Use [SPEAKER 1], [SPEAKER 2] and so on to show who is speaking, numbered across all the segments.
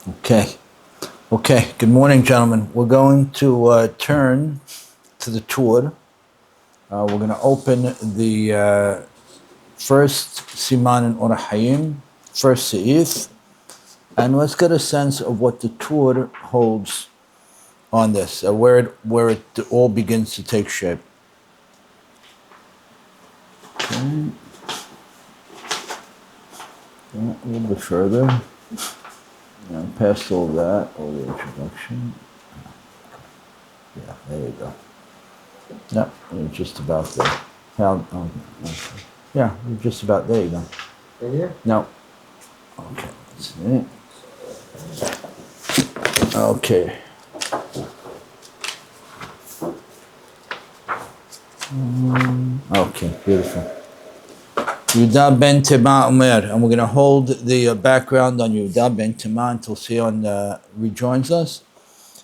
[SPEAKER 1] Okay. Okay. Good morning, gentlemen. We're going to turn to the tour. We're going to open the first Siman in Orah Hayim, first Seif, and let's get a sense of what the tour holds on this, where it all begins to take shape. Okay. A little bit further. Past all that, all the introduction. Yeah, there you go. Yep, you're just about there. Okay. Yeah, you're just about there. You go.
[SPEAKER 2] In here?
[SPEAKER 1] No. Okay, that's it. Okay. Okay, beautiful. Yuda ben Tema Omer, and we're going to hold the background on Yuda ben Tema until Sion rejoins us.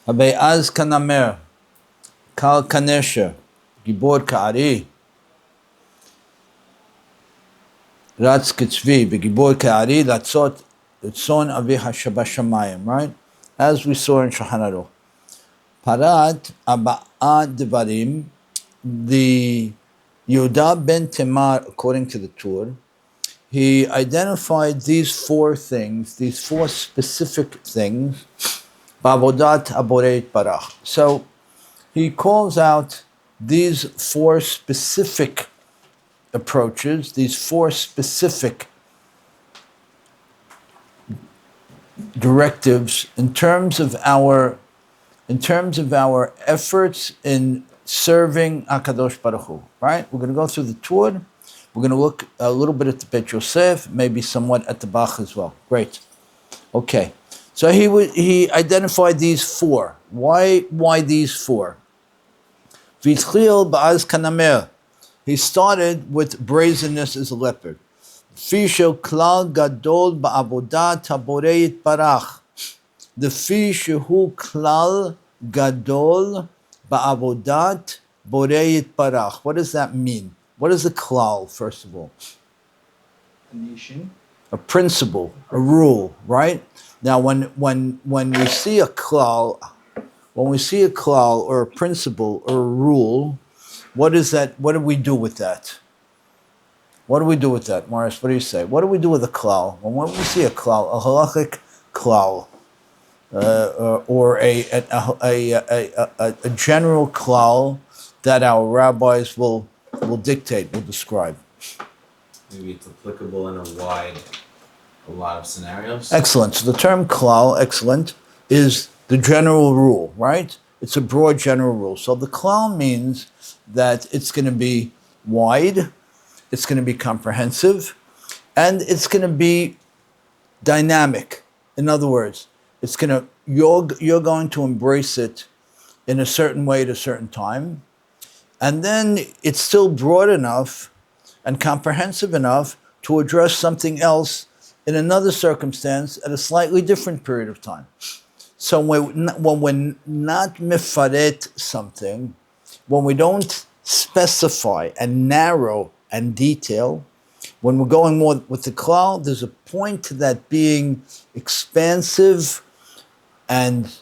[SPEAKER 1] Habei az kanamer, kal kanesha, gibor ka'ari, ratz kitzvi, begibor ka'ari, latzot, tzon aviha shabashamayim, right? As we saw in Shulchan Aruch. Parat aba'ad devarim, the Yehuda ben Temar, according to the Tur, he identified these four things, these four specific things, ba'avodat aboreit barach. So he calls out these four specific approaches, these four specific directives in terms of our efforts in serving Akadosh Baruch Hu, right? We're going to go through the Tur. We're going to look a little bit at the Bet Yosef, maybe somewhat at the Bach as well. Great. Okay. So he identified these four. Why these four? V'itchil ba'az kanamer. He started with brazenness as a leopard. Fisho klal gadol ba'avodat haboreit barach. The fish who klal gadol ba'avodat boreit barach. What does that mean? What is a klal, first of all?
[SPEAKER 2] A nation.
[SPEAKER 1] A principle, a rule, right? Now, when we see a klal, or a principle or a rule, what is that? What do we do with that? What do we do with that, Morris? What do you say? What do we do with a klal? When we see a klal, a halachic klal, or a general klal that our rabbis will dictate, will describe.
[SPEAKER 3] Maybe it's applicable in a lot of scenarios.
[SPEAKER 1] Excellent. So the term klal, excellent, is the general rule, right? It's a broad general rule. So the klal means that it's going to be wide, it's going to be comprehensive, and it's going to be dynamic. In other words, you're going to embrace it in a certain way at a certain time, and then it's still broad enough and comprehensive enough to address something else in another circumstance at a slightly different period of time. So when we're not mifaret something, when we don't specify and narrow and detail, when we're going more with the klal, there's a point to that being expansive and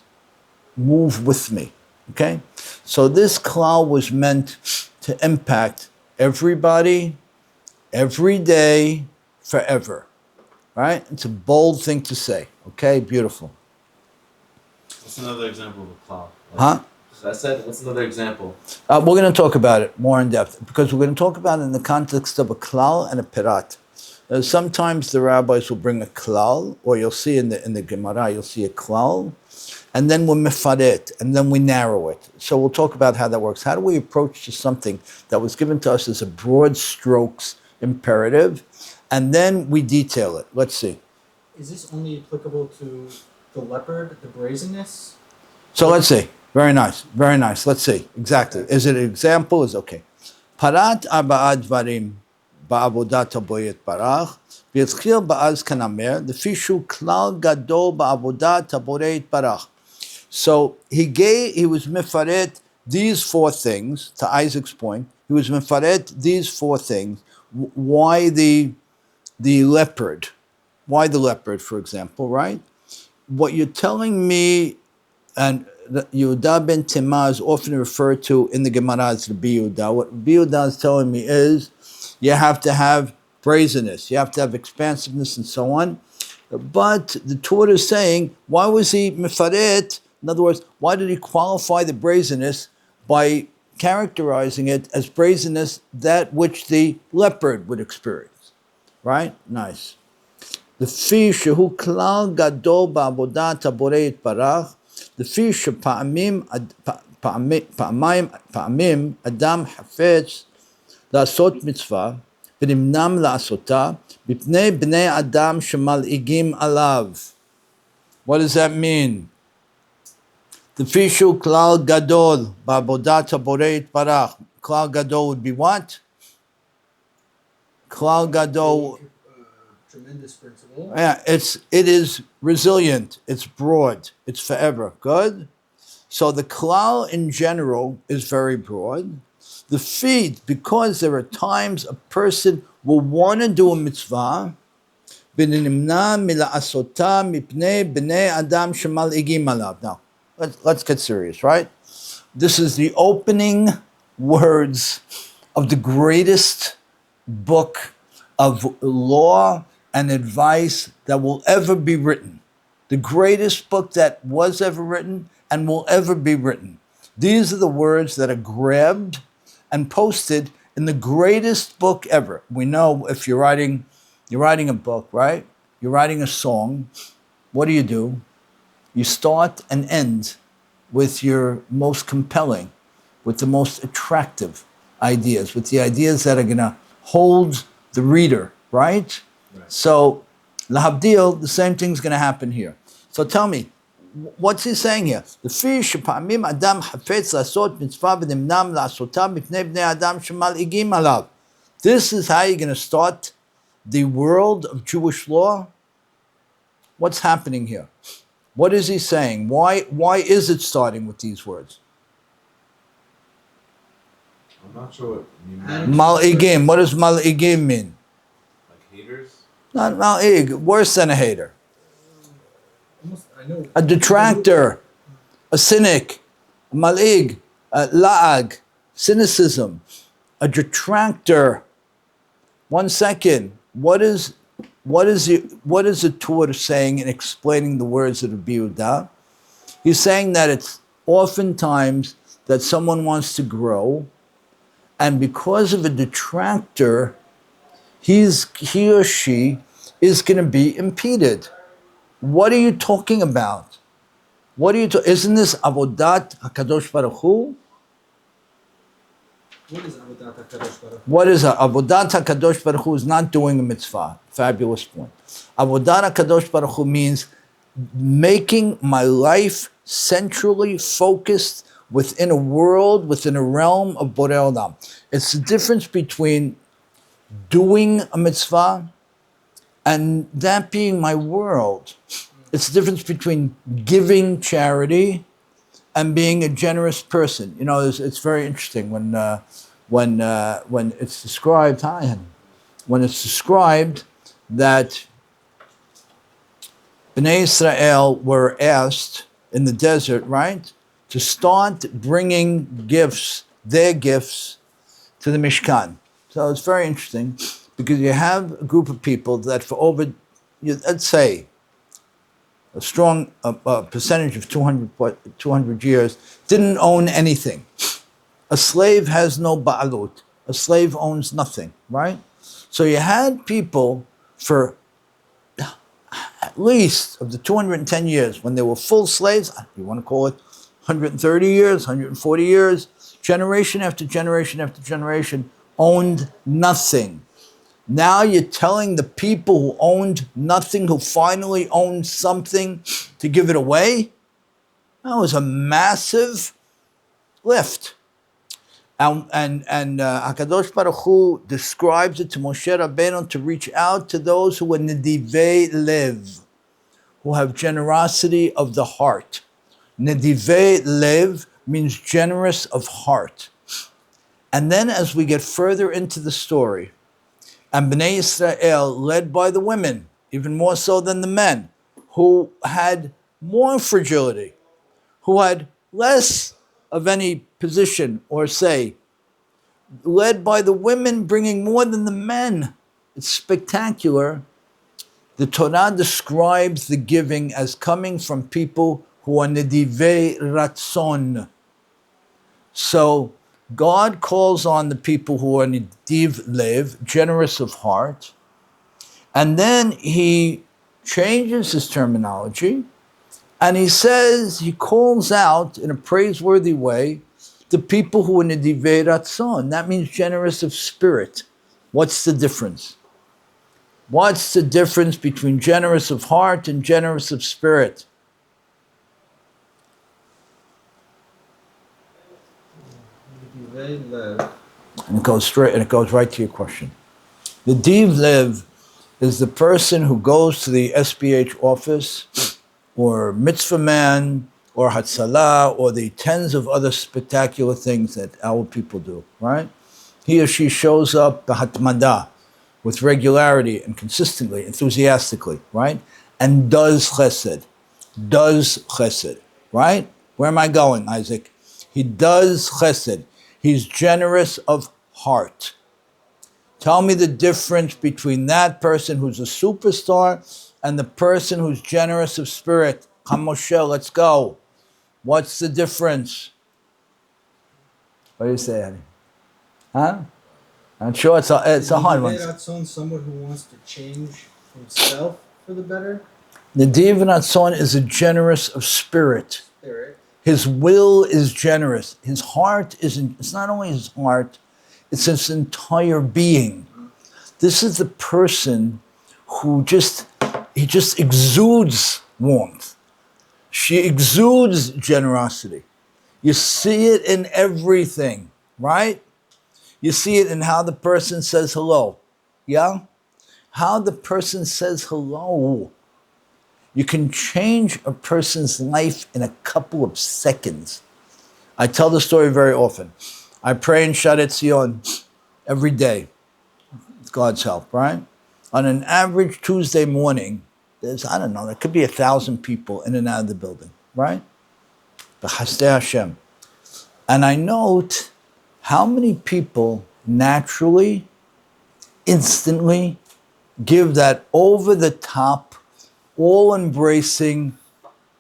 [SPEAKER 1] move with me, okay? So this klal was meant to impact everybody, every day, forever, right? It's a bold thing to say, okay? Beautiful.
[SPEAKER 3] What's another example of a cloud?
[SPEAKER 1] Huh?
[SPEAKER 3] So I said, what's another example?
[SPEAKER 1] We're going to talk about it more in depth because we're going to talk about it in the context of a klal and a pirat. Sometimes the rabbis will bring a klal, or you'll see in the Gemara, you'll see a klal, and then we'll mifaret, and then we narrow it. So we'll talk about how that works. How do we approach to something that was given to us as a broad strokes imperative, and then we detail it? Let's see.
[SPEAKER 2] Is this only applicable to the leopard, the brazenness?
[SPEAKER 1] So let's see. Very nice. Very nice. Let's see. Exactly. Is it an example? Is okay. Parat arba'at dvarim ba'avodat haboyet barach v'yatchil ba'az kanamer lefishu klal gadol ba'avodat haboyet barach. So he was mifaret these four things, to Isaac's point. He was mifaret these four things. Why the leopard? Why the leopard, for example, right? what you're telling me, and Yehuda ben Timah is often referred to in the Gemara as the Yehuda. What Yehuda is telling me is you have to have brazenness, you have to have expansiveness and so on. But the Torah is saying, why was he mefaret? In other words, why did he qualify the brazenness by characterizing it as brazenness, that which the leopard would experience? Right? Nice. לפי שהוא כלל גדול בעבודת הבורא יתברך, לפי שפעמים אדם חפץ לעשות מצווה ונמנע לעשותה מפני בני אדם שמלעיגים עליו. What does that mean? לפי שהוא כלל גדול בעבודת הבורא יתברך. כלל גדול would be what? כלל גדול.
[SPEAKER 2] Tremendous principle.
[SPEAKER 1] Yeah, it is resilient, it's broad, it's forever. Good? So the klal in general is very broad. The feed, because there are times a person will want to do a mitzvah, now, let's get serious, right? This is the opening words of the greatest book of law and advice that will ever be written. The greatest book that was ever written and will ever be written. These are the words that are grabbed and posted in the greatest book ever. We know if you're writing a book, right? You're writing a song. What do? You start and end with your most compelling, with the most attractive ideas, with the ideas that are going to hold the reader, right? So, lahabdil, the same thing's going to happen here. So tell me, what's he saying here? This is how you're going to start the world of Jewish law. What's happening here? What is he saying? Why is it starting with these words?
[SPEAKER 3] I'm not sure what you mean.
[SPEAKER 1] Mal'igim. What does mal'igim mean?
[SPEAKER 3] Like haters?
[SPEAKER 1] Not mal'ig, worse than a hater.
[SPEAKER 2] I know.
[SPEAKER 1] A detractor, a cynic, a mal'ig, a la'ag, cynicism, a detractor. 1 second. What is the Torah saying in explaining the words of the Yehuda? He's saying that it's oftentimes that someone wants to grow, and because of a detractor, he or she is going to be impeded. What are you talking about? Isn't this avodat HaKadosh Baruch Hu?
[SPEAKER 2] What is Avodat HaKadosh Baruch Hu?
[SPEAKER 1] What is avodat HaKadosh Baruch Hu? Is not doing a mitzvah. Fabulous point. Avodat HaKadosh Baruch Hu means making my life centrally focused within a world, within a realm of Borei Olam. It's the difference between doing a mitzvah and that being my world. It's the difference between giving charity and being a generous person. You know, it's very interesting when it's described. When it's described that Bnei Israel were asked in the desert, right, to start bringing their gifts to the Mishkan. So it's very interesting because you have a group of people that for over, let's say, a strong percentage of 200 years didn't own anything. A slave has no ba'alut. A slave owns nothing, right? So you had people for at least of the 210 years when they were full slaves, you want to call it 130 years, 140 years, generation after generation after generation owned nothing. Now you're telling the people who owned nothing, who finally owned something, to give it away? That was a massive lift. And HaKadosh Baruch Hu describes it to Moshe Rabbeinu to reach out to those who are nedivei lev, who have generosity of the heart. Nedivei lev means generous of heart. And then as we get further into the story, and Bnei Israel, led by the women, even more so than the men, who had more fragility, who had less of any position or say, led by the women bringing more than the men. It's spectacular. The Torah describes the giving as coming from people who are nedivei ratzon. So God calls on the people who are nediv lev, generous of heart, and then he changes his terminology, and he says, he calls out in a praiseworthy way the people who are nedivei ratzon. That means generous of spirit. What's the difference? What's the difference between generous of heart and generous of spirit? And it goes straight, and it goes right to your question. The div lev is the person who goes to the SBH office, or mitzvah man, or Hatzalah, or the tens of other spectacular things that our people do, right? He or she shows up b'hatmada, with regularity and consistently, enthusiastically, right? And does chesed, right? Where am I going, Isaac? He does chesed. He's generous of heart. Tell me the difference between that person who's a superstar and the person who's generous of spirit. Come, Moshe, let's go. What's the difference? What do you say, Eddie? Huh? I'm sure it's a hard one.
[SPEAKER 2] Someone who wants to change himself for the better.
[SPEAKER 1] Nediv Ratzon is a generous of spirit. His will is generous. His heart isn't. It's not only his heart; it's his entire being. This is the person who just exudes warmth. She exudes generosity. You see it in everything, right? You see it in how the person says hello. Yeah? How the person says hello. You can change a person's life in a couple of seconds. I tell the story very often. I pray in Shadet Zion every day, with God's help, right? On an average Tuesday morning, there's, I don't know, there could be 1,000 people in and out of the building, right? B'chasdei Hashem. And I note how many people naturally, instantly give that over-the-top, all-embracing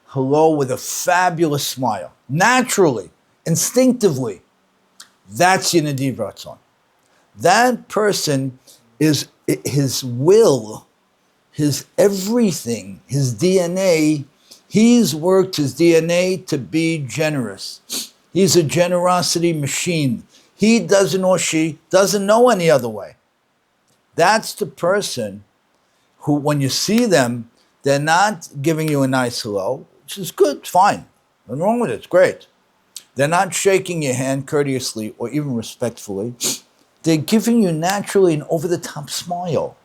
[SPEAKER 1] hello with a fabulous smile. Naturally, instinctively. That's your Nediv Ratzon. That person is his will, his everything, his DNA. He's worked his DNA to be generous. He's a generosity machine. He doesn't, or she doesn't know any other way. That's the person who, when you see them, they're not giving you a nice hello, which is good, fine. Nothing wrong with it, it's great. They're not shaking your hand courteously or even respectfully. They're giving you naturally an over-the-top smile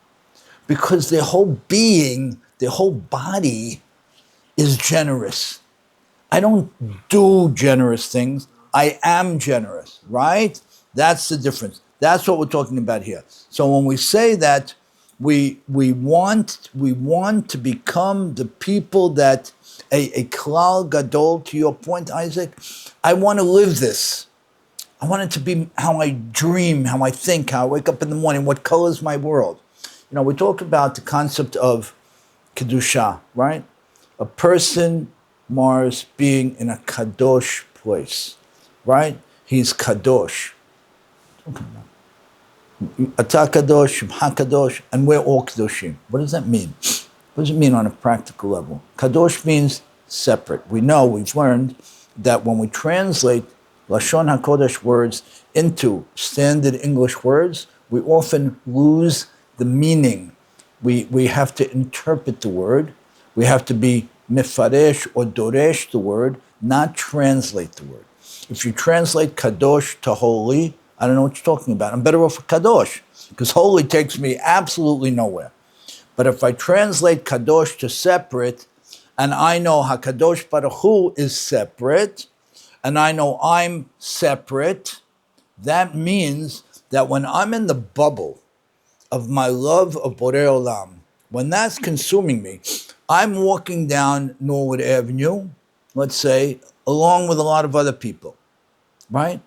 [SPEAKER 1] because their whole being, their whole body is generous. I don't do generous things. I am generous, right? That's the difference. That's what we're talking about here. So when we say that we want to become the people that a klal gadol, to your point, Isaac, I want to live this. I want it to be how I dream, how I think, how I wake up in the morning, what colors my world. You know, we talk about the concept of kedusha, right? A person, Mars, being in a kadosh place, right? He's kadosh. Ata kadosh, Shemcha kadosh, and we're all kadoshim. What does that mean? What does it mean on a practical level? Kadosh means separate. We know, we've learned that when we translate Lashon HaKodesh words into standard English words, we often lose the meaning. We have to interpret the word. We have to be mefaresh or doresh the word, not translate the word. If you translate kadosh to holy, I don't know what you're talking about. I'm better off with kadosh, because holy takes me absolutely nowhere. But if I translate kadosh to separate, and I know HaKadosh Baruch Hu is separate, and I know I'm separate, that means that when I'm in the bubble of my love of Borei Olam, when that's consuming me, I'm walking down Norwood Avenue, let's say, along with a lot of other people, right?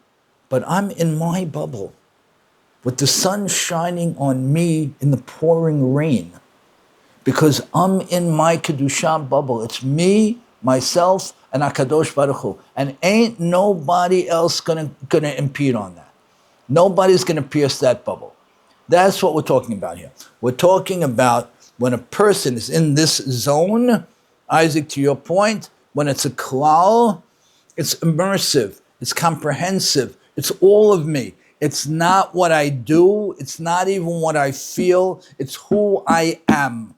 [SPEAKER 1] But I'm in my bubble with the sun shining on me in the pouring rain because I'm in my Kedusha bubble. It's me, myself, and HaKadosh Baruch Hu. And ain't nobody else gonna impede on that. Nobody's gonna pierce that bubble. That's what we're talking about here. We're talking about when a person is in this zone, Isaac, to your point, when it's a klal, it's immersive, it's comprehensive, it's all of me. It's not what I do, it's not even what I feel, it's who I am.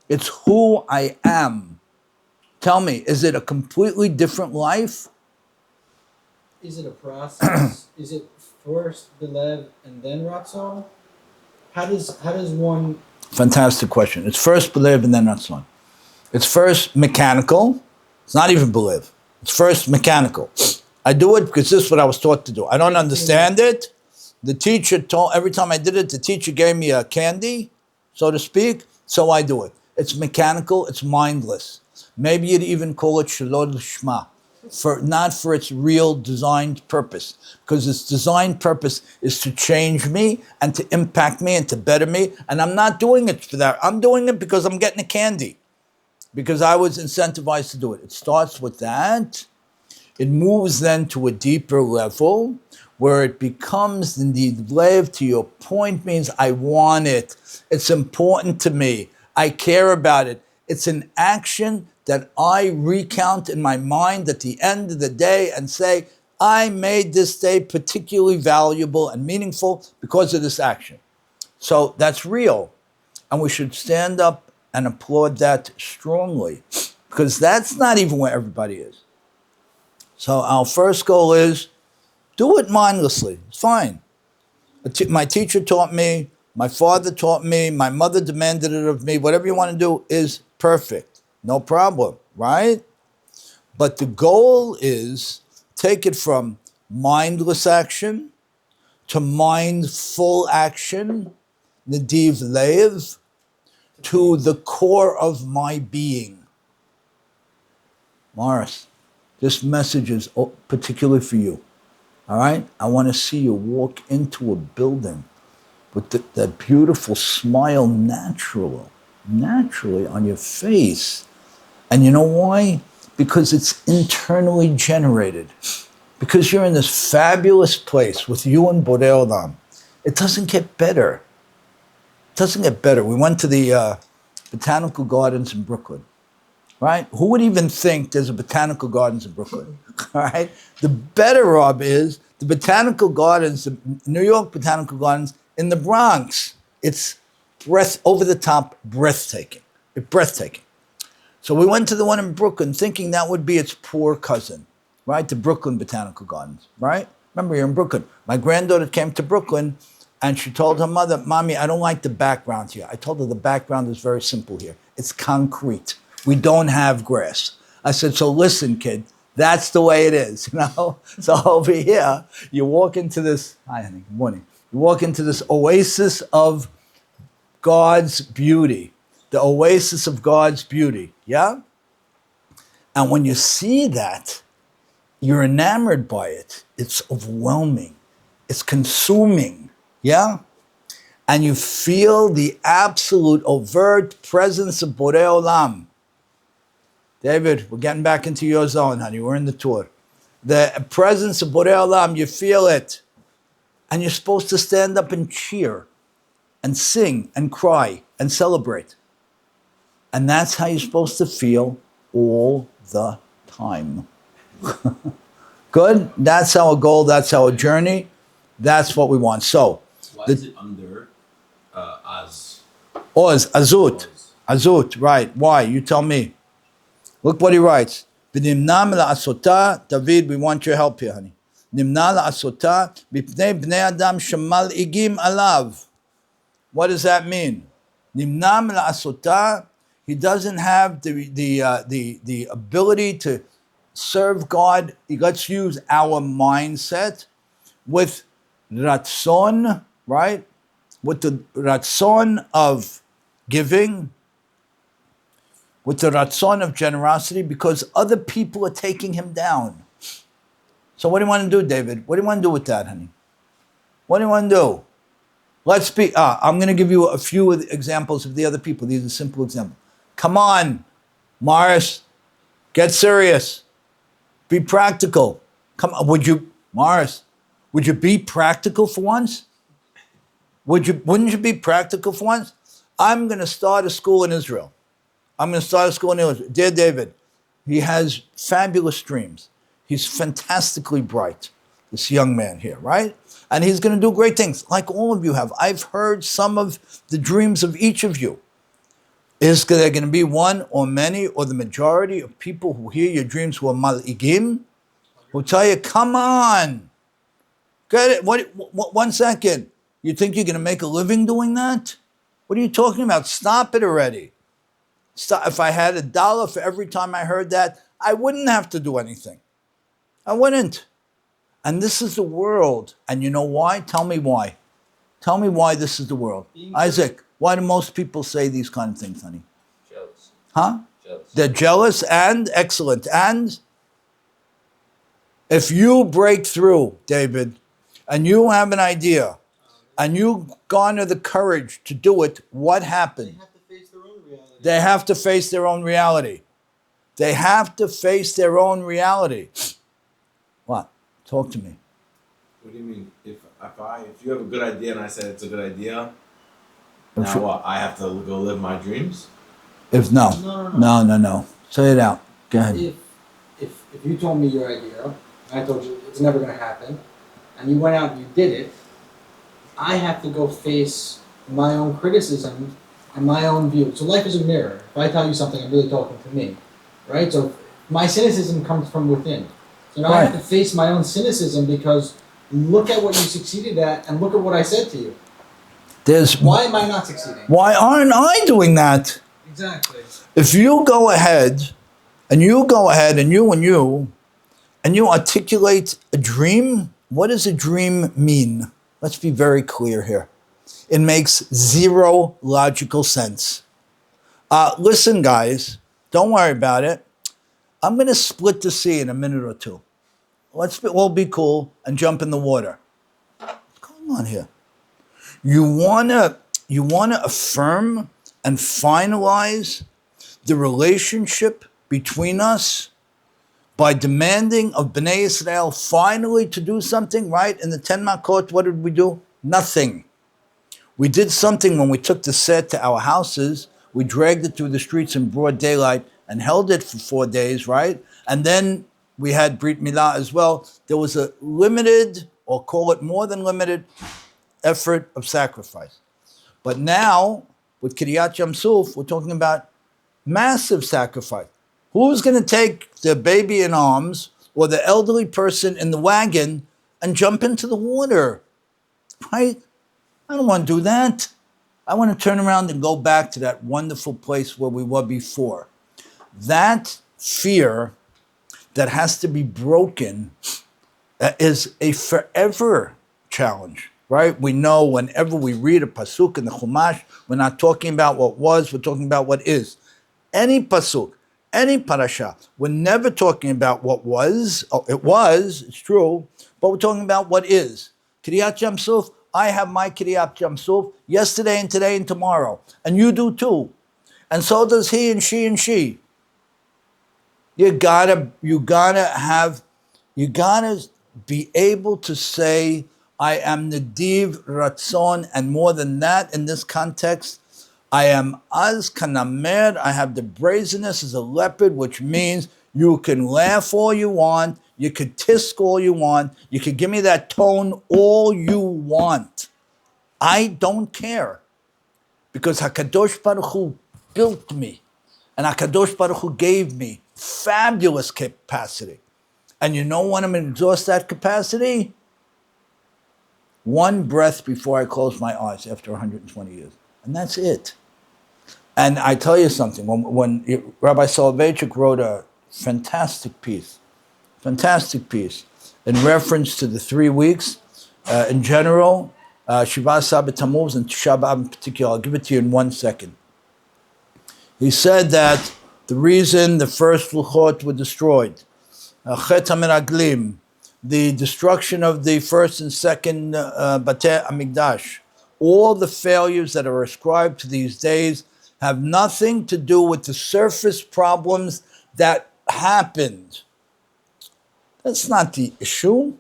[SPEAKER 1] It's who I am. Tell me, is it a completely different life?
[SPEAKER 2] Is it a process? Is it first belev and then ratzon? How does one?
[SPEAKER 1] Fantastic question. It's first believe and then ratzon. It's first mechanical. It's not even believe. It's first mechanical. I do it because this is what I was taught to do. I don't understand it. The teacher told, every time I did it, the teacher gave me a candy, so to speak, so I do it. It's mechanical, it's mindless. Maybe you'd even call it shalom shma, not for its real designed purpose, because its designed purpose is to change me and to impact me and to better me, and I'm not doing it for that. I'm doing it because I'm getting a candy, because I was incentivized to do it. It starts with that. It moves then to a deeper level where it becomes the lev, to your point, means I want it. It's important to me. I care about it. It's an action that I recount in my mind at the end of the day and say, I made this day particularly valuable and meaningful because of this action. So that's real. And we should stand up and applaud that strongly because that's not even where everybody is. So our first goal is do it mindlessly. It's fine. My teacher taught me, my father taught me, my mother demanded it of me. Whatever you want to do is perfect. No problem, right? But the goal is take it from mindless action to mindful action, nadiv lev, to the core of my being. Morris, this message is particularly for you. All right? I want to see you walk into a building with that beautiful smile naturally on your face. And you know why? Because it's internally generated. Because you're in this fabulous place with you and Borei Olam. It doesn't get better. It doesn't get better. We went to the Botanical Gardens in Brooklyn. Right? Who would even think there's a botanical gardens in Brooklyn? All right? The better of is the botanical gardens, the New York Botanical Gardens in the Bronx. It's over the top, breathtaking. It's breathtaking. So we went to the one in Brooklyn thinking that would be its poor cousin, right? The Brooklyn Botanical Gardens, right? Remember, you're in Brooklyn. My granddaughter came to Brooklyn and she told her mother, Mommy, I don't like the background here. I told her the background is very simple here. It's concrete. We don't have grass. I said, so listen, kid, that's the way it is, you know? So over here, you walk into this, hi honey, good morning. You walk into this oasis of God's beauty, the oasis of God's beauty, yeah? And when you see that, you're enamored by it. It's overwhelming. It's consuming, yeah? And you feel the absolute overt presence of Borei Olam. David, we're getting back into your zone, honey. We're in the tour. The presence of Borei Olam, you feel it. And you're supposed to stand up and cheer and sing and cry and celebrate. And that's how you're supposed to feel all the time. Good? That's our goal. That's our journey. That's what we want. So,
[SPEAKER 3] why is it under Az?
[SPEAKER 1] Oz, Azut. Azut, right. Why? You tell me. Look what he writes. V'nimna la'asota, David, we want your help here, honey. Nimna la'asota, b'pnei bnei adam shemal'igim alav. What does that mean? Nimna la'asota, he doesn't have the ability to serve God. Let's use our mindset with ratzon, right? With the ratzon of giving, with the ratzon of generosity because other people are taking him down. So what do you want to do, David? What do you want to do with that, honey? What do you want to do? Let's be, I'm going to give you a few examples of the other people. These are simple examples. Come on, Morris, get serious. Be practical. Come on, Morris, would you be practical for once? Wouldn't you be practical for once? I'm going to start a school in Israel. Dear David, he has fabulous dreams. He's fantastically bright, this young man here, right? And he's going to do great things, like all of you have. I've heard some of the dreams of each of you. Is there going to be one or many or the majority of people who hear your dreams who are mal'igim, who tell you, come on, get it? What, 1 second. You think you're going to make a living doing that? What are you talking about? Stop it already. Stop. If I had $1 for every time I heard that, I wouldn't have to do anything. I wouldn't. And this is the world. And you know why? Tell me why. Tell me why this is the world. Isaac, why do most people say these kind of things, honey?
[SPEAKER 3] Jealous.
[SPEAKER 1] Huh?
[SPEAKER 3] Jealous.
[SPEAKER 1] They're jealous and excellent. And if you break through, David, and you have an idea, and you garner the courage to do it, what
[SPEAKER 2] They
[SPEAKER 1] happened?
[SPEAKER 2] have to face their own reality.
[SPEAKER 1] They have to face their own reality. They have to face their own reality. What? Talk to me.
[SPEAKER 3] What do you mean? If you have a good idea and I said it's a good idea, now what? I have to go live my dreams?
[SPEAKER 1] If no. Say it out. Go ahead.
[SPEAKER 2] If you told me your idea, and I told you it's never going to happen, and you went out and you did it, I have to go face my own criticism and my own view. So life is a mirror. If I tell you something, I'm really talking to me, right? So my cynicism comes from within. So now I have to face my own cynicism because look at what you succeeded at and look at what I said to you. Why am I not succeeding?
[SPEAKER 1] Why aren't I doing that?
[SPEAKER 2] Exactly.
[SPEAKER 1] If you go ahead and you articulate a dream, what does a dream mean? Let's be very clear here. It makes zero logical sense. Listen, guys, don't worry about it. I'm going to split the sea in a minute or two. We'll be cool and jump in the water. What's going on here? You wanna affirm and finalize the relationship between us by demanding of Bnei Israel finally to do something, right? In the 10 Makot, what did we do? Nothing. We did something when we took the set to our houses. We dragged it through the streets in broad daylight and held it for 4 days, right? And then we had Brit Milah as well. There was a limited, or call it more than limited, effort of sacrifice. But now, with Kiryat Yamsuf, we're talking about massive sacrifice. Who's going to take the baby in arms or the elderly person in the wagon and jump into the water? Right? I don't want to do that. I want to turn around and go back to that wonderful place where we were before. That fear that has to be broken is a forever challenge, right? We know whenever we read a pasuk in the Chumash, we're not talking about what was, we're talking about what is. Any pasuk, any parasha, we're never talking about what was. Oh, it's true, but we're talking about what is. Kiryat Yamsuf, I have my Kiryat Yamsuf yesterday and today and tomorrow, and you do too. And so does he and she and she. You gotta be able to say, I am Nadiv Ratzon, and more than that in this context, I am Az Kanamer, I have the brazenness as a leopard, which means you can laugh all you want, you could tisk all you want, you could give me that tone all you want. I don't care. Because HaKadosh Baruch Hu built me, and HaKadosh Baruch Hu gave me fabulous capacity. And you know when I'm going to exhaust that capacity? One breath before I close my eyes after 120 years. And that's it. And I tell you something, when Rabbi Soloveitchik wrote a fantastic piece in reference to the 3 weeks in general, Shiva Sabbath Tammuz and Tisha B'Av in particular. I'll give it to you in 1 second. He said that The reason the first luchot were destroyed, Chet HaMeraglim, the destruction of the first and second Batei Hamikdash, all the failures that are ascribed to these days have nothing to do with the surface problems that happened. That's not the issue.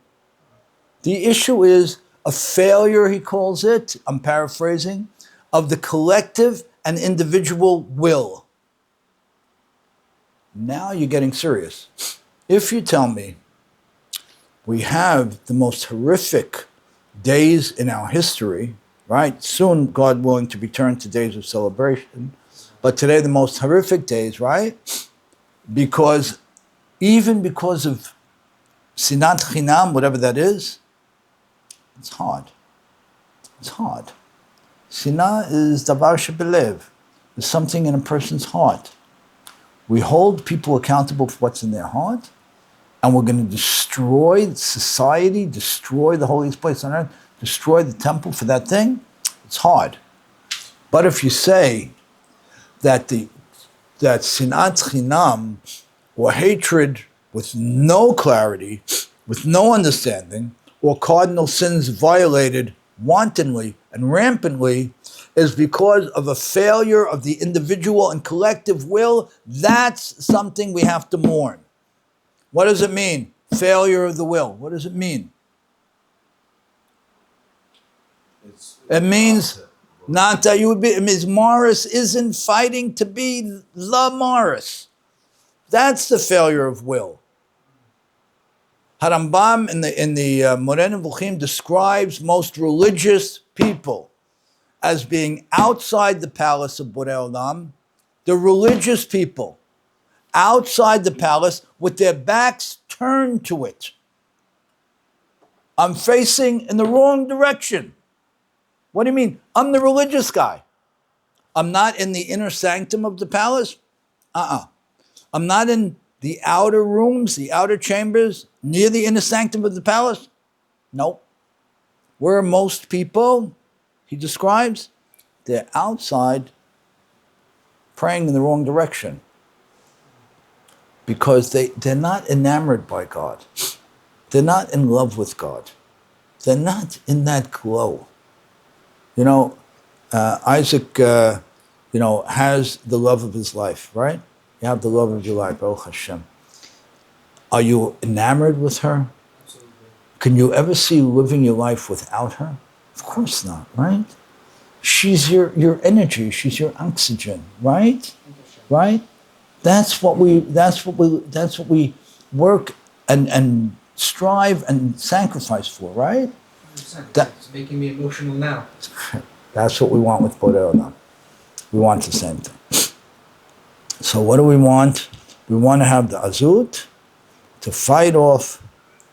[SPEAKER 1] The issue is a failure, he calls it, I'm paraphrasing, of the collective and individual will. Now you're getting serious. If you tell me we have the most horrific days in our history, right? Soon, God willing, to return to days of celebration. But today, the most horrific days, right? Because even because of sinat chinam, whatever that is, it's hard. It's hard. Sinah is davar shebelev. There's something in a person's heart. We hold people accountable for what's in their heart, and we're going to destroy society, destroy the holiest place on earth, destroy the temple for that thing. It's hard. But if you say that that sinat chinam, or hatred with no clarity, with no understanding, or cardinal sins violated wantonly and rampantly, is because of a failure of the individual and collective will, that's something we have to mourn. What does it mean? Failure of the will. What does it mean? It means not that you would be, it means Morris isn't fighting to be the Morris. That's the failure of will. Harambam in the Moreh Nevuchim describes most religious people as being outside the palace of Borei Olam, the religious people, outside the palace with their backs turned to it. I'm facing in the wrong direction. What do you mean? I'm the religious guy. I'm not in the inner sanctum of the palace. I'm not in the outer rooms, the outer chambers, near the inner sanctum of the palace. Nope. Where are most people, he describes, they're outside praying in the wrong direction because they're not enamored by God. They're not in love with God. They're not in that glow. You know, Isaac, has the love of his life, right? You have the love of your life, Baruch Hashem. Are you enamored with her?
[SPEAKER 2] Absolutely.
[SPEAKER 1] Can you ever see living your life without her? Of course not, right? She's your energy. She's your oxygen, right? Right? That's what we work and strive and sacrifice for, right?
[SPEAKER 2] 100%. It's making me emotional now.
[SPEAKER 1] That's what we want with Borei Olam. We want the same thing. So what do we want? We want to have the azut to fight off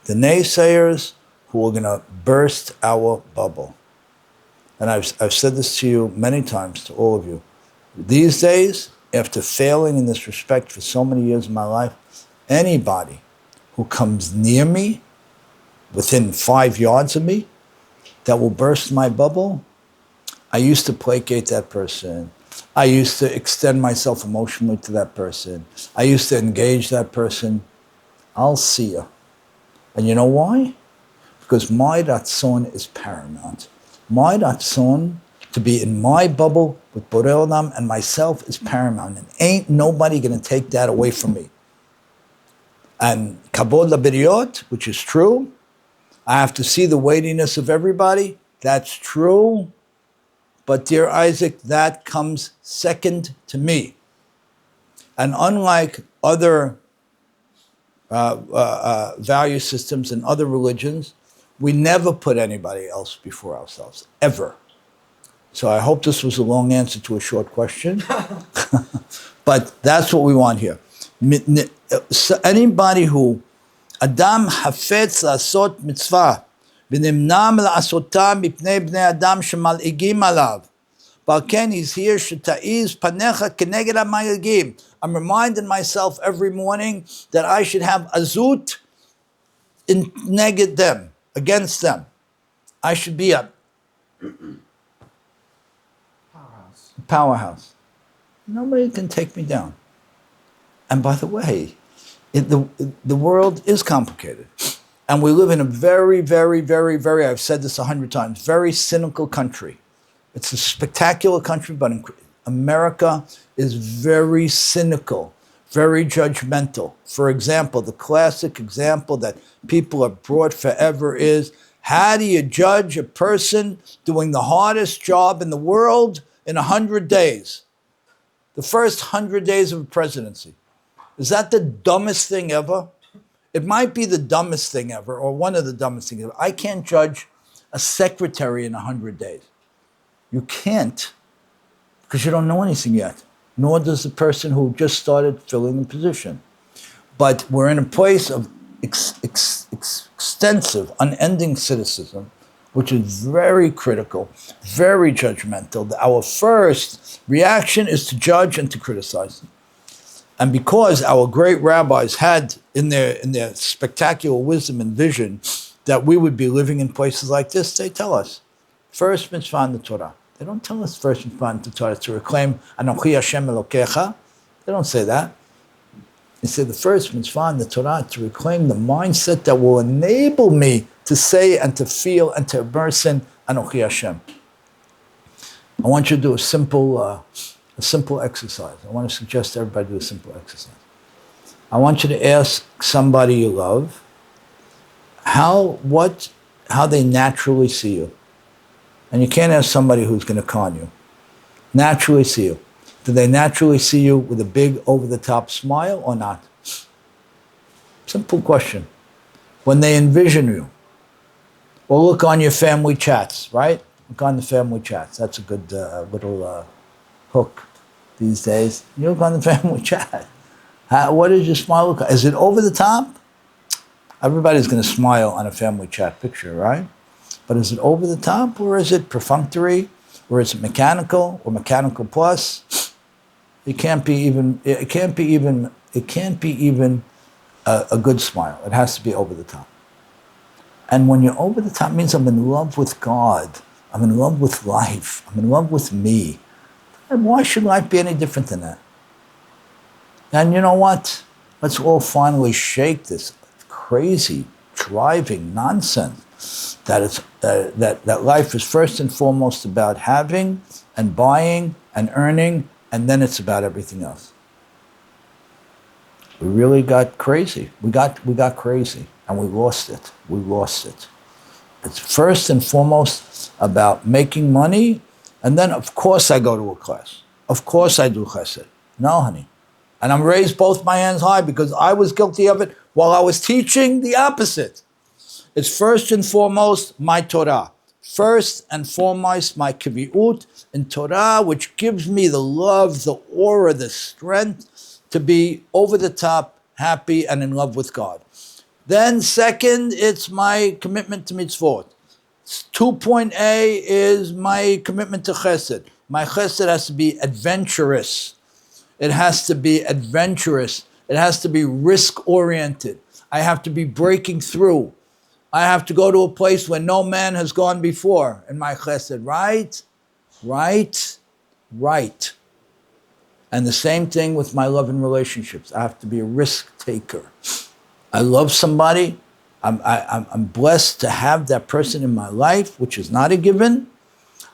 [SPEAKER 1] the naysayers who are going to burst our bubble. And I've said this to you many times, to all of you. These days, after failing in this respect for so many years in my life, anybody who comes near me, within 5 yards of me, that will burst my bubble, I used to placate that person. I used to extend myself emotionally to that person. I used to engage that person. I'll see you. And you know why? Because my ratzon is paramount. My ratzon to be in my bubble with Borei Olam and myself is paramount. And ain't nobody going to take that away from me. And kabod labiriot, which is true. I have to see the weightiness of everybody. That's true. But dear Isaac, that comes second to me. And unlike other value systems and other religions, we never put anybody else before ourselves, ever. So I hope this was a long answer to a short question. But that's what we want here. So anybody who Adam hafetz לעשות מצווה ונמנע מלעשותה מפני בני אדם שמלעיגים עליו. ועל כן he's here שתעיז פניך כנגד המלעיגים. I'm reminding myself every morning that I should have azut in neged them, against them. I should be a
[SPEAKER 2] Powerhouse.
[SPEAKER 1] powerhouse. Nobody can take me down. And by the way, the world is complicated. And we live in a very, very, very, very, I've said this 100 times, very cynical country. It's a spectacular country, but America is very cynical, very judgmental. For example, the classic example that people have brought forever is, how do you judge a person doing the hardest job in the world in 100 days? The first 100 days of a presidency. Is that the dumbest thing ever? It might be the dumbest thing ever, or one of the dumbest things ever. I can't judge a secretary in 100 days. You can't, because you don't know anything yet, nor does the person who just started filling the position. But we're in a place of extensive, unending cynicism, which is very critical, very judgmental. Our first reaction is to judge and to criticize. And because our great rabbis had in their spectacular wisdom and vision that we would be living in places like this, they tell us, first mitzvah in the Torah. They don't tell us first mitzvah in the Torah to reclaim Anochi Hashem Elokecha. They don't say that. They say the first mitzvah in the Torah to reclaim the mindset that will enable me to say and to feel and to immerse in Anochi Hashem. I want you to do a simple exercise. I want to suggest everybody do a simple exercise. I want you to ask somebody you love how they naturally see you. And you can't ask somebody who's going to con you. Naturally see you. Do they naturally see you with a big over-the-top smile or not? Simple question. When they envision you, or look on your family chats, right? Look on the family chats. That's a good little hook these days. You look on the family chat. What does your smile look like? Is it over the top? Everybody's going to smile on a family chat picture, right? But is it over the top, or is it perfunctory, or is it mechanical, or mechanical plus? It can't be even a good smile. It has to be over the top. And when you're over the top, it means I'm in love with God. I'm in love with life. I'm in love with me. And why should life be any different than that? And you know what? Let's all finally shake this crazy, driving nonsense that life is first and foremost about having and buying and earning, and then it's about everything else. We really got crazy. We got crazy, and we lost it. We lost it. It's first and foremost about making money, and then of course I go to a class. Of course I do chesed. No, honey. And I'm raised both my hands high because I was guilty of it while I was teaching the opposite. It's first and foremost my Torah. First and foremost my kiviut in Torah, which gives me the love, the aura, the strength to be over the top, happy, and in love with God. Then second, it's my commitment to mitzvot. 2.A is my commitment to chesed. My chesed has to be adventurous. It has to be adventurous. It has to be risk-oriented. I have to be breaking through. I have to go to a place where no man has gone before in my chesed. Right. And the same thing with my love and relationships. I have to be a risk taker. I love somebody. I'm blessed to have that person in my life, which is not a given.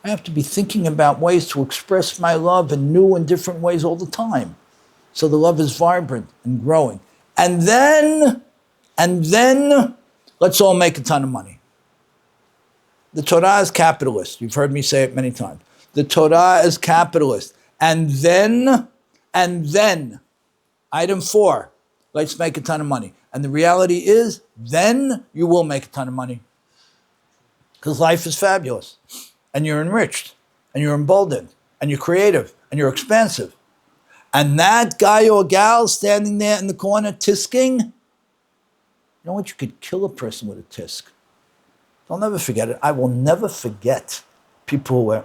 [SPEAKER 1] I have to be thinking about ways to express my love in new and different ways all the time. So the love is vibrant and growing. And then, let's all make a ton of money. The Torah is capitalist. You've heard me say it many times. The Torah is capitalist. And then, item 4, let's make a ton of money. And the reality is, then you will make a ton of money. Because life is fabulous. And you're enriched. And you're emboldened. And you're creative. And you're expansive. And that guy or gal standing there in the corner tisking, you know what? You could kill a person with a tisk. I'll never forget it. I will never forget people who were...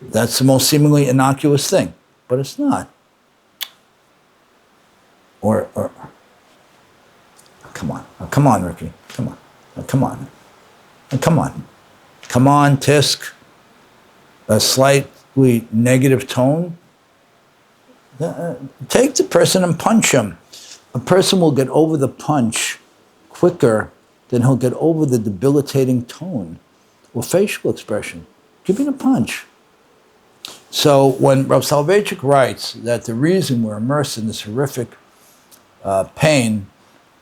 [SPEAKER 1] That's the most seemingly innocuous thing. But it's not. Or come on, Ricky. Come on, tisk. A slightly negative tone. Take the person and punch him. A person will get over the punch quicker than he'll get over the debilitating tone or facial expression. Give me the punch. So when Rav Soloveitchik writes that the reason we're immersed in this horrific pain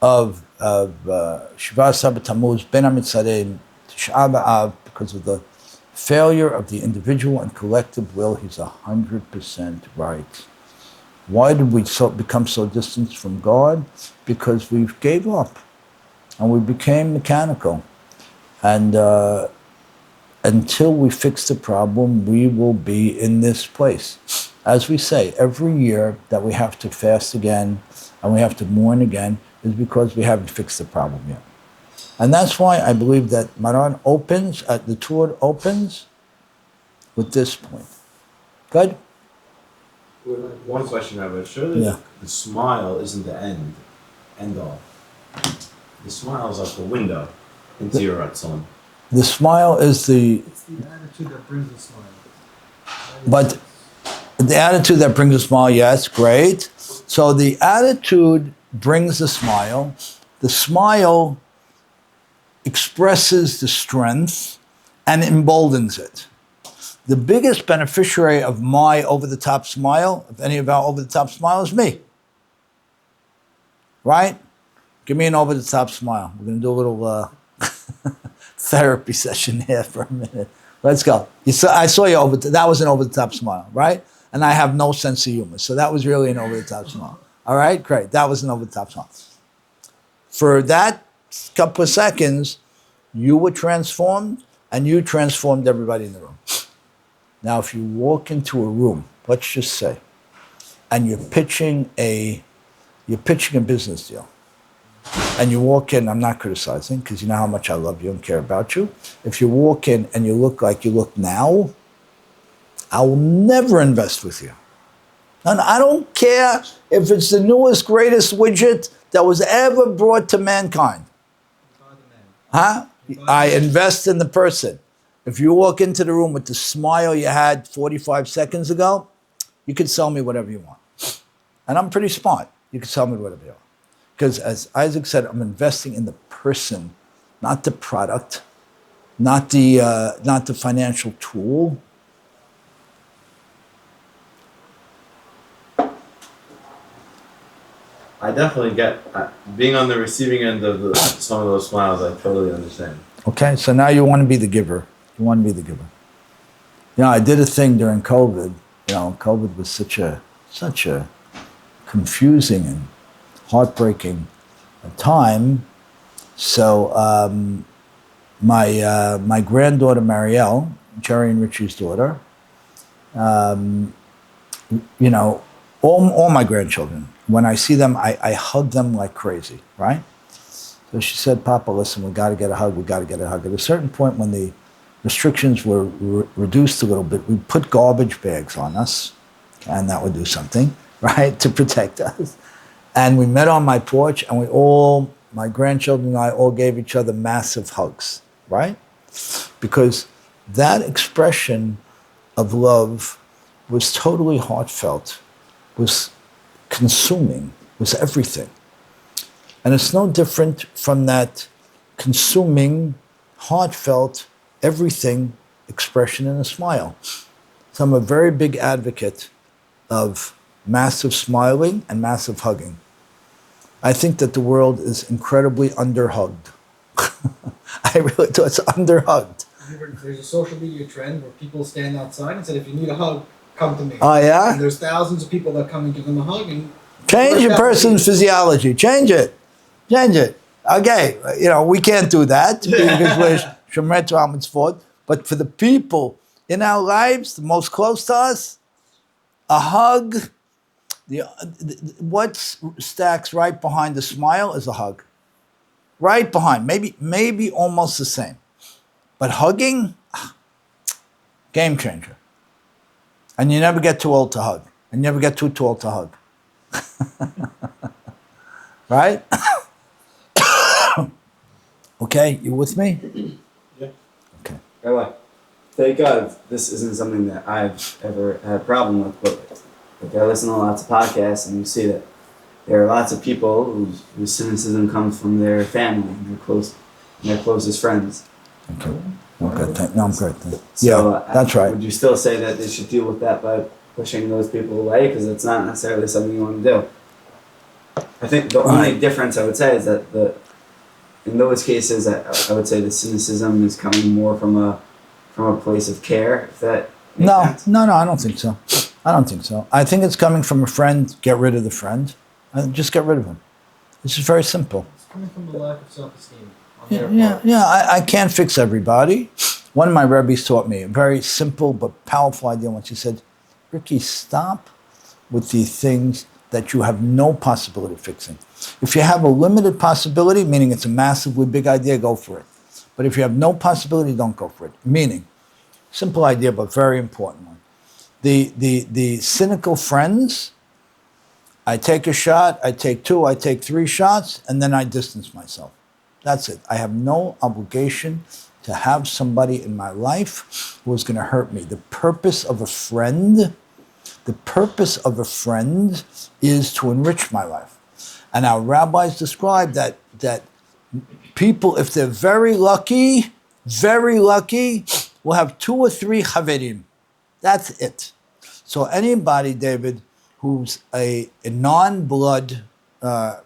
[SPEAKER 1] of Shiva Sabbat Tammuz, Ben HaMitzadeh, Tisha B'Av, because of the failure of the individual and collective will, he's 100% right. Why did we become so distant from God? Because we gave up and we became mechanical. And until we fix the problem, we will be in this place. As we say, every year that we have to fast again and we have to mourn again is because we haven't fixed the problem yet. And that's why I believe that Maran opens, the tour opens with this point. Good?
[SPEAKER 3] One question, Rabbi. Surely
[SPEAKER 1] Yeah.
[SPEAKER 3] the smile isn't the end all. The smile is like the window into your Ratzon.
[SPEAKER 1] The smile is the,
[SPEAKER 2] It's the attitude that brings the smile.
[SPEAKER 1] but the attitude that brings a smile, yes, great. So the attitude brings the smile. The smile expresses the strength and emboldens it. The biggest beneficiary of my over-the-top smile, of any of our over-the-top smile, is me. Right? Give me an over-the-top smile. We're going to do a little therapy session here for a minute. Let's go. I saw you that was an over-the-top smile, right? And I have no sense of humor, so that was really an over-the-top smile. All right, great. That was an over-the-top smile. For that couple of seconds, you were transformed, and you transformed everybody in the room. Now, if you walk into a room, let's just say, and you're pitching a business deal, and you walk in, I'm not criticizing, because you know how much I love you and care about you. If you walk in and you look like you look now, I will never invest with you. And I don't care if it's the newest, greatest widget that was ever brought to mankind. Huh? I invest in the person. If you walk into the room with the smile you had 45 seconds ago, you can sell me whatever you want. And I'm pretty smart. You can sell me whatever you want. Because as Isaac said, I'm investing in the person, not the product, not the financial tool.
[SPEAKER 3] I definitely get being on the receiving end of some of those smiles. I totally understand.
[SPEAKER 1] Okay, so now you want to be the giver. You want to be the giver. You know, I did a thing during COVID. You know, COVID was such a confusing and heartbreaking time. So my granddaughter Marielle, Jerry and Richie's daughter, you know, all my grandchildren, when I see them, I hug them like crazy, right? So she said, Papa, listen, we got to get a hug. We got to get a hug. At a certain point when the restrictions were reduced a little bit, we put garbage bags on us, and that would do something, right, to protect us. And we met on my porch, and my grandchildren and I all gave each other massive hugs, right? Because that expression of love was totally heartfelt, was consuming, was everything. And it's no different from that consuming, heartfelt, everything expression in a smile. So I'm a very big advocate of massive smiling and massive hugging. I think that the world is incredibly underhugged. I really do. It's underhugged.
[SPEAKER 2] There's a social media trend where people stand outside and say, if you need a hug, come to me.
[SPEAKER 1] Oh, yeah?
[SPEAKER 2] And there's thousands of people that come and give them a hug. And
[SPEAKER 1] Change a person's physiology. Change it. Change it. Okay, you know, we can't do that because we're Shomer Torah Mitzvot. But for the people in our lives, the most close to us, a hug, what stacks right behind the smile is a hug. Right behind, maybe almost the same. But hugging, game changer. And you never get too old to hug. And you never get too tall to hug. Right? Okay, you with me?
[SPEAKER 4] Yeah.
[SPEAKER 1] Okay.
[SPEAKER 4] Rabbi, thank God this isn't something that I've ever had a problem with, but Like I listen to lots of podcasts, and you see that there are lots of people whose cynicism comes from their family and their closest friends.
[SPEAKER 1] Okay. Okay. No, I'm good.
[SPEAKER 4] So
[SPEAKER 1] Yeah, that's right.
[SPEAKER 4] Would you still say that they should deal with that by pushing those people away because it's not necessarily something you want to do? I think the only difference I would say is that in those cases, I would say the cynicism is coming more from a place of care. If that makes sense.
[SPEAKER 1] No, I don't think so. I don't think so. I think it's coming from a friend. Get rid of the friend. Just get rid of him. This is very simple.
[SPEAKER 2] It's coming from a lack of self-esteem on
[SPEAKER 1] Yeah,
[SPEAKER 2] their
[SPEAKER 1] yeah,
[SPEAKER 2] part.
[SPEAKER 1] yeah. I can't fix everybody. One of my rabbis taught me a very simple but powerful idea once. He said, Ricky, stop with the things that you have no possibility of fixing. If you have a limited possibility, meaning it's a massively big idea, go for it. But if you have no possibility, don't go for it. Meaning, simple idea, but very important one. The cynical friends, I take a shot, I take two, I take three shots, and then I distance myself. That's it. I have no obligation to have somebody in my life who is going to hurt me. The purpose of a friend is to enrich my life. And our rabbis describe that people, if they're very lucky, will have 2 or 3 chaverim. That's it. So anybody, David, who's a non-blood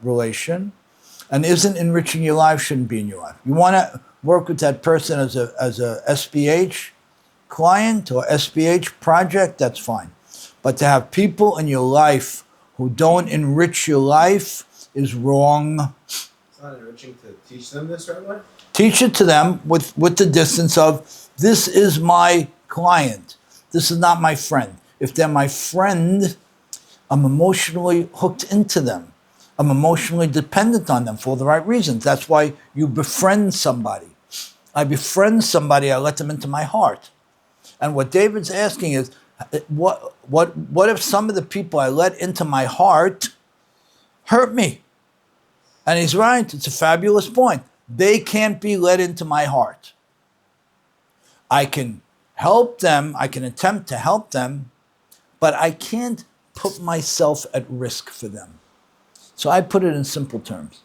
[SPEAKER 1] relation and isn't enriching your life shouldn't be in your life. You want to work with that person as a SBH client or SBH project, that's fine. But to have people in your life who don't enrich your life is wrong.
[SPEAKER 3] It's not enriching to teach them this, Rabbi?
[SPEAKER 1] Teach it to them with the distance of, this is my client. This is not my friend. If they're my friend, I'm emotionally hooked into them. I'm emotionally dependent on them for the right reasons. That's why you befriend somebody. I befriend somebody, I let them into my heart. And what David's asking is, what if some of the people I let into my heart hurt me? And he's right, it's a fabulous point. They can't be let into my heart. I can help them, I can attempt to help them, but I can't put myself at risk for them. So I put it in simple terms.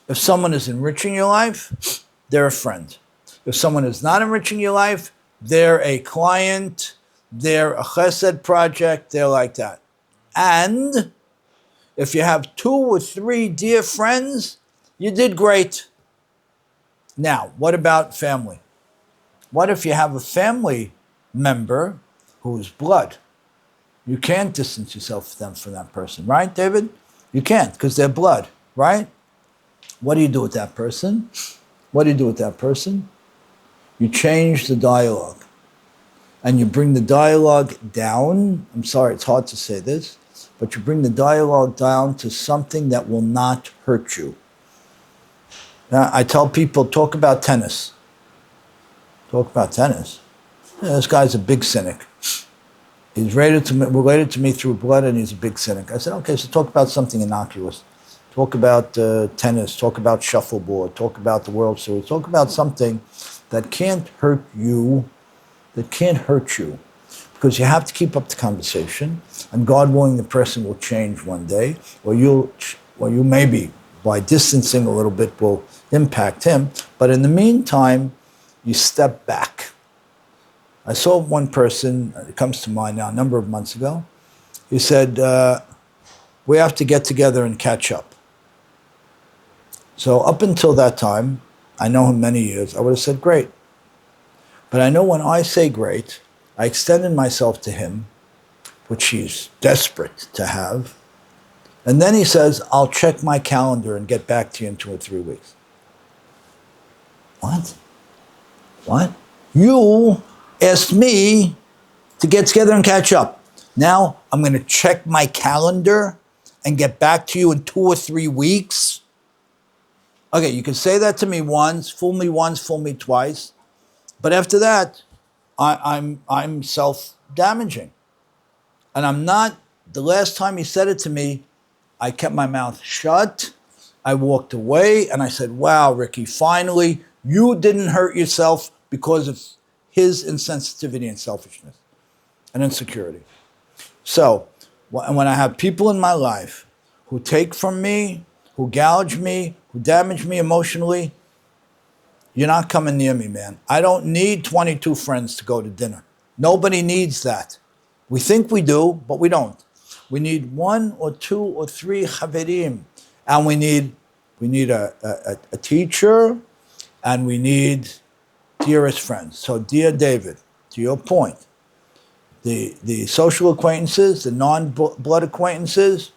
[SPEAKER 1] If someone is enriching your life, they're a friend. If someone is not enriching your life, they're a client, they're a chesed project, they're like that. And if you have 2 or 3 dear friends, you did great. Now, what about family? What if you have a family member who is blood? You can't distance yourself from that person, right, David? You can't, because they're blood, right? What do you do with that person? You change the dialogue. And you bring the dialogue down. I'm sorry, it's hard to say this, but you bring the dialogue down to something that will not hurt you. Now, I tell people, talk about tennis. Yeah, this guy's a big cynic. He's related to me through blood, and he's a big cynic. I said, okay, so talk about something innocuous. Talk about tennis, talk about shuffleboard, talk about the World Series, talk about something that can't hurt you, because you have to keep up the conversation, and God willing, the person will change one day, or you maybe, by distancing a little bit, will impact him. But in the meantime, you step back. I saw one person, it comes to mind now, a number of months ago. He said, we have to get together and catch up. So up until that time, I know him many years, I would have said, great. But I know when I say great, I extended myself to him, which he's desperate to have. And then he says, I'll check my calendar and get back to you in 2 or 3 weeks. What? You asked me to get together and catch up. Now I'm going to check my calendar and get back to you in 2 or 3 weeks? Okay, you can say that to me once, fool me twice. But after that, I'm self-damaging. And I'm not, the last time he said it to me, I kept my mouth shut. I walked away and I said, wow, Ricky, finally, you didn't hurt yourself because of his insensitivity and selfishness and insecurity. So And when I have people in my life who take from me, who gouge me, who damage me emotionally, you're not coming near me, man. I don't need 22 friends to go to dinner. Nobody needs that. We think we do, but we don't. We need one or two or three chaverim, and we need a teacher, and we need dearest friends. So, dear David, to your point, the social acquaintances, the non-blood acquaintances,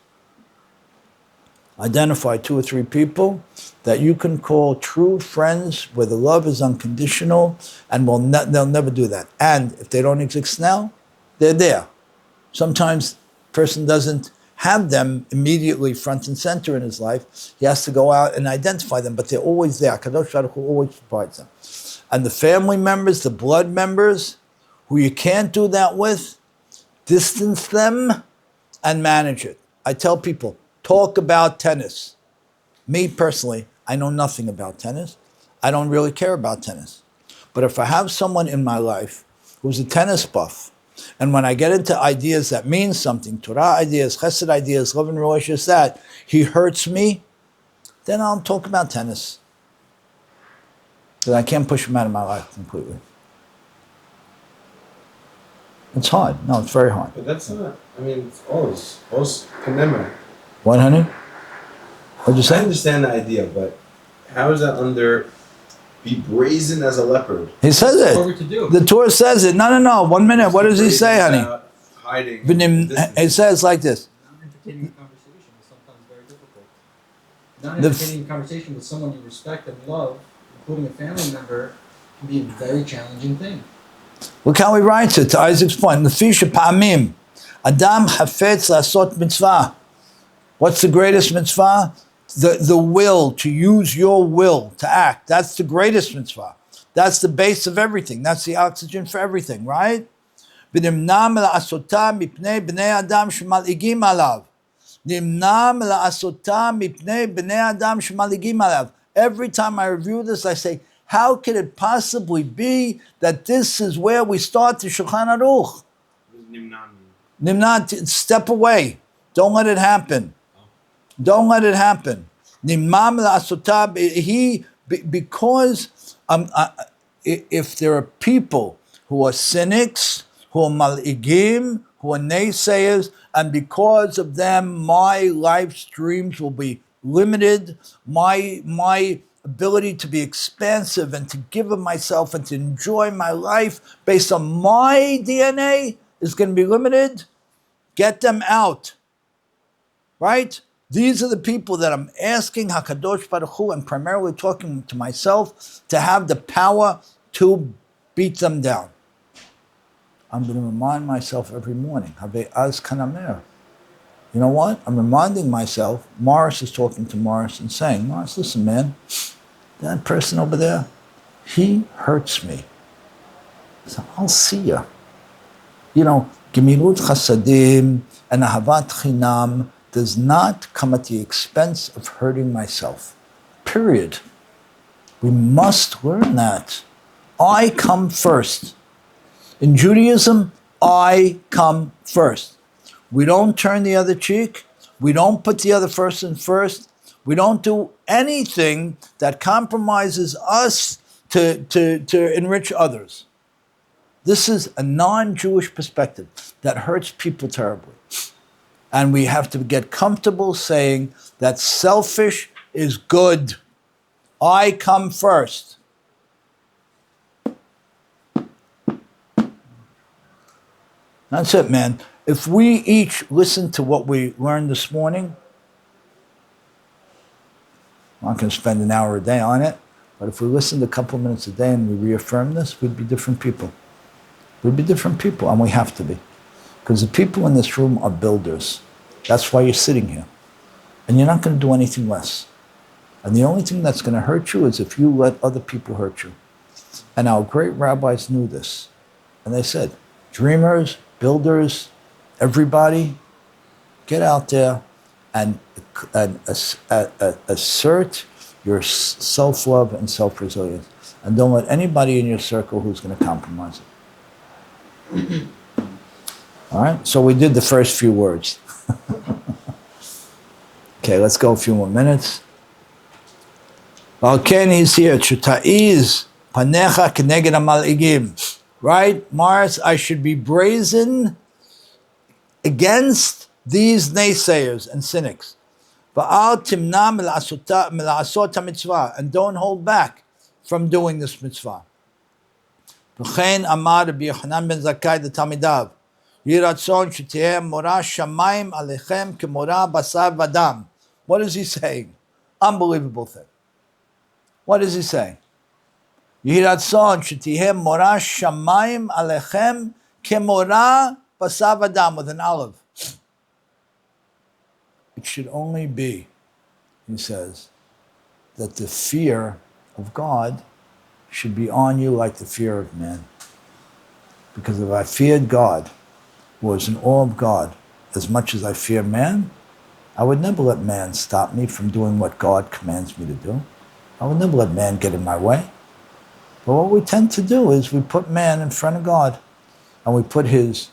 [SPEAKER 1] identify two or three people that you can call true friends where the love is unconditional, and they'll never do that. And if they don't exist now, they're there. Sometimes a person doesn't have them immediately front and center in his life. He has to go out and identify them, but they're always there. Kadosh Baruch Hu always provides them. And the family members, the blood members, who you can't do that with, distance them and manage it. I tell people, talk about tennis. Me personally, I know nothing about tennis. I don't really care about tennis. But if I have someone in my life who's a tennis buff, and when I get into ideas that mean something, Torah ideas, Chesed ideas, love and relations, that he hurts me, then I'll talk about tennis. Because I can't push him out of my life completely. It's hard. No, it's very hard.
[SPEAKER 3] But that's not. I mean, it's always condemning.
[SPEAKER 1] What, honey? What'd you
[SPEAKER 3] I
[SPEAKER 1] say?
[SPEAKER 3] understand the idea, but how is that under be brazen as a leopard?
[SPEAKER 1] He says
[SPEAKER 2] What we're
[SPEAKER 1] it.
[SPEAKER 2] to do.
[SPEAKER 1] The Torah says it. No. 1 minute. What does he say, honey?
[SPEAKER 3] Hiding.
[SPEAKER 1] It says like this.
[SPEAKER 2] Non-entertaining conversation is sometimes very difficult.
[SPEAKER 1] The
[SPEAKER 2] Non-entertaining conversation with someone you respect and love, including a family member, can be a very challenging thing.
[SPEAKER 1] Look how he writes it, to Isaac's point. Lefi shepa'amim, Adam hafetz lasot mitzvah. What's the greatest mitzvah? The will, to use your will to act. That's the greatest mitzvah. That's the base of everything. That's the oxygen for everything, right? ונמנע מלעשותה מפני בני אדם שמלעיגים עליו. נמנע מלעשותה מפני בני אדם שמלעיגים עליו. Every time I review this, I say, how could it possibly be that this is where we start the Shulchan Aruch? Nimna, step away. Don't let it happen. Don't let it happen. Nimam la'asotah, because if there are people who are cynics, who are mal'igim, who are naysayers, and because of them, my life streams will be limited, my ability to be expansive and to give of myself and to enjoy my life based on my DNA is going to be limited. Get them out. Right? These are the people that I'm asking HaKadosh Baruch Hu, and primarily talking to myself, to have the power to beat them down. I'm going to remind myself every morning, Habe Az Kanamer. You know what? I'm reminding myself, Morris is talking to Morris and saying, Morris, listen, man, that person over there, he hurts me. So I'll see ya. You know, Gemilut Chasadim and Ahavat Chinam does not come at the expense of hurting myself. Period. We must learn that. I come first. In Judaism, I come first. We don't turn the other cheek. We don't put the other person first. We don't do anything that compromises us to enrich others. This is a non-Jewish perspective that hurts people terribly. And we have to get comfortable saying that selfish is good. I come first. That's it, man. If we each listen to what we learned this morning, I'm not going to spend an hour a day on it, but if we listened a couple of minutes a day and we reaffirm this, we'd be different people. We'd be different people, and we have to be. Because the people in this room are builders. That's why you're sitting here. And you're not going to do anything less. And the only thing that's going to hurt you is if you let other people hurt you. And our great rabbis knew this. And they said, dreamers, builders, everybody, get out there and assert your self-love and self-resilience. And don't let anybody in your circle who's going to compromise it. All right, so we did the first few words. Okay, let's go a few more minutes. Ken, he's here. Chutaiz panecha keneged hamal'igim. Right, Mars, I should be brazen against these naysayers and cynics. Va'al timna mila'asot mitzvah, and don't hold back from doing this mitzvah. V'chein amar Rabbi Yochanan ben Zakkai l'talmidav, Yeh ratzon shetiheh morah shamayim alechem kemorah basar v'dam. What is he saying? Unbelievable thing. What is he saying? Yeh ratzon shetiheh morah shamayim alechem kemorah basar v'dam, with an olive. It should only be, he says, that the fear of God should be on you like the fear of man. Because if I feared God, was in awe of God, as much as I fear man, I would never let man stop me from doing what God commands me to do. I would never let man get in my way. But what we tend to do is we put man in front of God, and we put his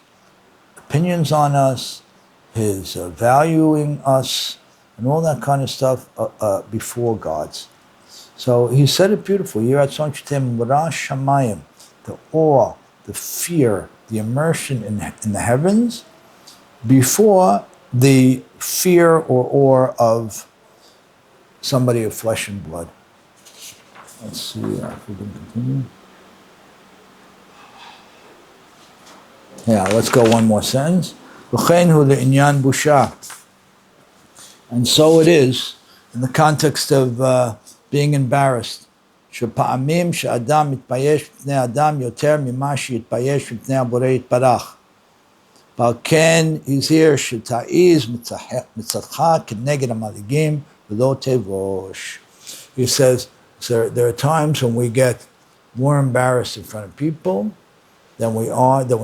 [SPEAKER 1] opinions on us, his valuing us, and all that kind of stuff before God's. So he said it beautifully. The awe, the fear, the immersion in the heavens before the fear or awe of somebody of flesh and blood. Let's see if we can continue. Yeah, let's go one more sentence. And so it is in the context of being embarrassed. שפעמים שאדם מתבייש בפני אדם יותר ממה שיתבייש בפני הבורא יתברך. ועל כן הזהיר שתעיז מצדך כנגד המלעיגים ולא תבוש. He says, there are times when we get more embarrassed in front of people than we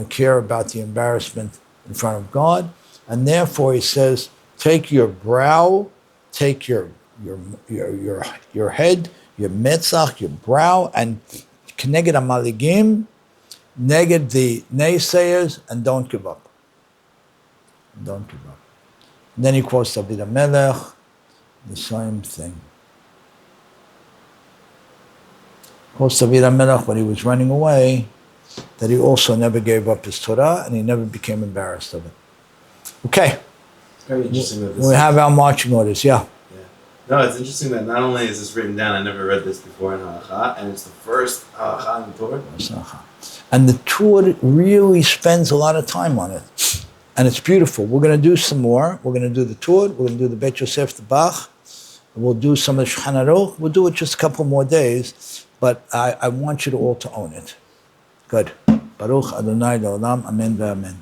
[SPEAKER 1] care about the embarrassment in front of God. And therefore he says, take your brow, take your head, your metzach, your brow, and keneged hamaligim, neged the naysayers, and don't give up. Don't give up. And then he quotes David HaMelech, the same thing. Quotes David HaMelech when he was running away, that he also never gave up his Torah, and he never became embarrassed of it. Okay.
[SPEAKER 3] Very interesting that this
[SPEAKER 1] We have our marching orders, yeah.
[SPEAKER 3] No, it's interesting that not only is this written down, I never read this before in Halakha, and it's the first Halakha in the Torah.
[SPEAKER 1] And the Torah really spends a lot of time on it. And it's beautiful. We're going to do some more. We're going to do the Torah. We're going to do the Beit Yosef, the Bach. We'll do some of the Shulchan Aruch. We'll do it just a couple more days. But I want you to all to own it. Good. Baruch Adonai Le'olam. Amen ve'amen.